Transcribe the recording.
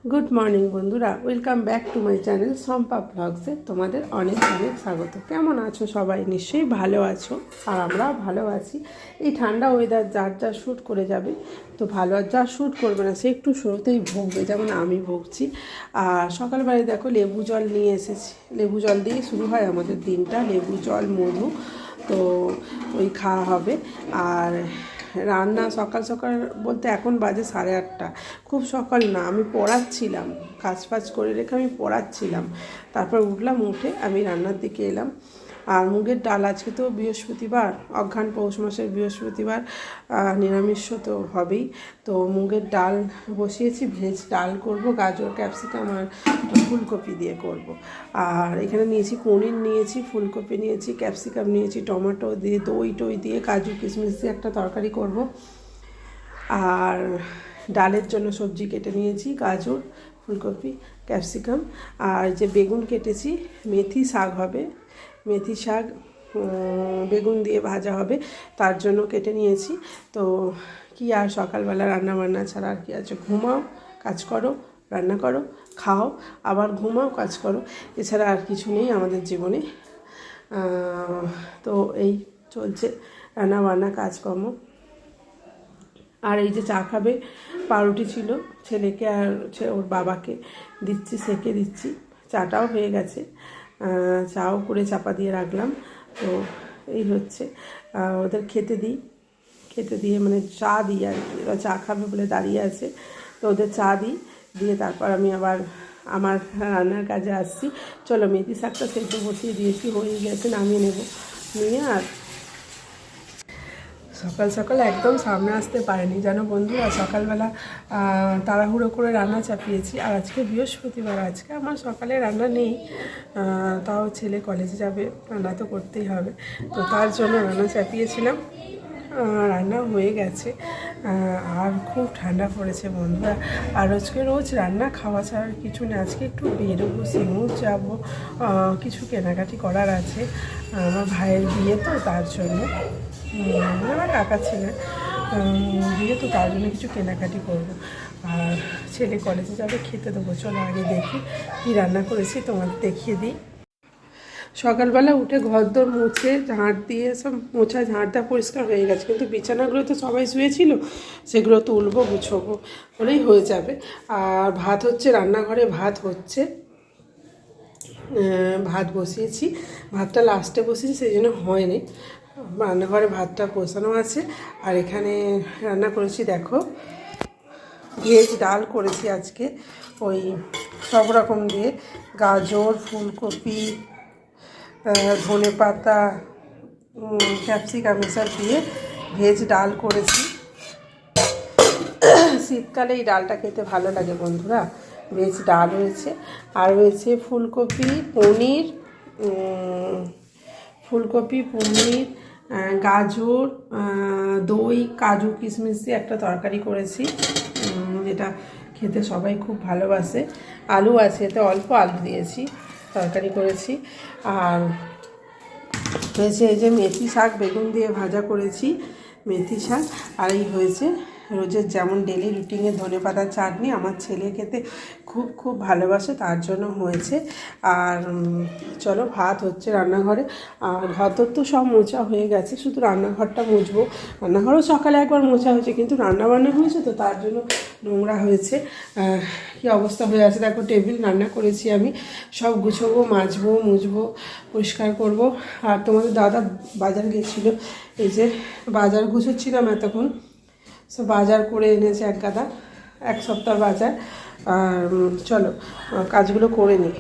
Good morning বন্ধুরা, welcome back to my channel Sampa ব্লগসে তোমাদের অনেক অনেক স্বাগত। কেমন আছো সবাই? নিশ্চয়ই ভালো আছো, আর আমরাও ভালো আছি। এই ঠান্ডা ওয়েদার যার যা শ্যুট করে যাবে তো ভালো, আর যা শ্যুট করবে না সে একটু শুরুতেই ভুগবে, যেমন আমি ভুগছি। আর সকালবেলায় দেখো লেবু জল নিয়ে এসেছি, লেবু জল দিয়ে শুরু হয় আমাদের দিনটা। লেবু জল, মধু, তো ওই খাওয়া হবে। আর রান্না সকাল সকাল বলতে এখন বাজে 8:30, খুব সকাল না, আমি পড়াচ্ছিলাম, কাজ ফাজ করে রেখে আমি পড়াচ্ছিলাম। তারপর উঠলাম, উঠে আমি রান্নার দিকে এলাম। আর মুগের ডাল, আজকে তো বৃহস্পতিবার, অঘ্রাণ পৌষ মাসের বৃহস্পতিবার, নিরামিষ তো হবেই। তো মুগের ডাল বসিয়েছি, ভেজ ডাল করব, গাজর ক্যাপসিকাম আর ফুলকপি দিয়ে করব। আর এখানে নিয়েছি পনির, নিয়েছি ফুলকপি, নিয়েছি ক্যাপসিকাম, নিয়েছি টমেটো দিয়ে, দই টই দিয়ে, কাজু কিশমিশ দিয়ে একটা তরকারি করব। আর ডালের জন্য সবজি কেটে নিয়েছি, গাজর, ফুলকপি, ক্যাপসিকাম, আর যে বেগুন কেটেছি, মেথি শাক হবে, মেথি শাক বেগুন দিয়ে ভাজা হবে, তার জন্য কেটে নিয়েছি। তো কি আর সকালবেলা রান্না বান্না ছাড়া আর কি আছে? ঘুমাও, কাজ করো, রান্না করো, খাও, আবার ঘুমাও, কাজ করো, এছাড়া আর কিছু নেই আমাদের জীবনে। তো এই চলছে রান্না বান্না কাজকর্ম। আর এই যে চা খাবে, পাউরুটি ছিল, ছেলেকে আর ওর বাবাকে দিচ্ছি, সেকে দিচ্ছি। চাটাও হয়ে গেছে, চাও করে চাপা দিয়ে রাখলাম। তো এই হচ্ছে, ওদের খেতে দিয়ে মানে চা দিই আর কি, ওরা চা খাবে বলে দাঁড়িয়ে আছে, তো ওদের চা দিয়ে তারপর আমি আবার আমার রান্নার কাজে আসছি। চলো, মেথি শাকটা সেদ্ধ বসিয়ে দিয়েছি, হয়ে গেছে, নামিয়ে নেব। নিয়ে আর সকাল সকাল একদম সামনে আসতে পারেনি জানো বন্ধুরা, সকালবেলা তাড়াহুড়ো করে রান্না চাপিয়েছি। আর আজকে বৃহস্পতিবার, আজকে আমার সকালে রান্না নেই, তাও ছেলে কলেজে যাবে, রান্না তো করতেই হবে, তো তার জন্য রান্না চাপিয়েছিলাম। রান্না হয়ে গেছে। আর খুব ঠান্ডা পড়েছে বন্ধুরা। আর আজকে রোজ রান্না খাওয়া ছাড়ার কিছু নেই। আজকে একটু বেরোবো, সিঙ্গুর যাবো, কিছু কেনাকাটি করার আছে, আমার ভাইয়ের বিয়ে, তো তার জন্য, আমার কাকা ছেলে বিয়ে, তো তার জন্য কিছু কেনাকাটি করবো। আর ছেলে কলেজে যাবে, খেতে দেবো। চলো আগে দেখি কী রান্না করেছি, তোমাদের দেখিয়ে দিই। সকালবেলা উঠে ঘরদোর মুছে ঝাঁট দিয়ে, সব মোছা ঝাঁটটা পরিষ্কার হয়ে গেছে, কিন্তু বিছানাগুলো তো সবাই শুয়েছিল, সেগুলো তুলবো, গুছোবো, হলেই হয়ে যাবে। আর ভাত হচ্ছে, রান্নাঘরে ভাত হচ্ছে, ভাত বসিয়েছি, ভাতটা লাস্টে বসিয়েছি, সেই জন্য হয়নি। রান্নাঘরে ভাতটা বসানো আছে। আর এখানে রান্না করেছি, দেখো ভেজ ডাল করেছি আজকে, ওই সব রকম দিয়ে, গাজর, ফুলকপি, ধনে পাতা, ক্যাপসিকাম এসব দিয়ে ভেজ ডাল করেছি। শীতকালে এই ডালটা খেতে ভালো লাগে বন্ধুরা। ভেজ ডাল হয়েছে, আর রয়েছে ফুলকপি, পনির, গাজর, দই, কাজু কিশমিশ দিয়ে একটা তরকারি করেছি, যেটা খেতে সবাই খুব ভালোবাসে। আলু আছে, এতে অল্প আলু দিয়েছি, তরকারি করেছি। আর হয়েছে এই যে মেথি শাক বেগুন দিয়ে ভাজা করেছি, মেথি শাক। আর এই হয়েছে রোজের যেমন ডেলি রুটিনের ধনেপাতার চাটনি, আমার ছেলে খেতে খুব খুব ভালোবাসে, তার জন্য হয়েছে। আর চলো, ভাত হচ্ছে রান্নাঘরে। আর ঘর তো সব মোছা হয়ে গেছে, শুধু রান্নাঘরটা মুছবো। রান্নাঘরও সকালে একবার মোছা হয়েছে, কিন্তু রান্নাবান্না হয়েছে তো তার জন্য নোংরা হয়েছে। কী অবস্থা হয়ে আছে দেখো, টেবিল রান্না করেছি আমি, সব গুছবো, মাজবো, মুছবো, পরিষ্কার করব। আর তোমাদের দাদা বাজার গেছিলো, এই যে বাজার গুছোচ্ছিলাম এতক্ষণ, সব বাজার করে এনেছে এক সপ্তাহ বাজার। আর চলো কাজগুলো করে নিই।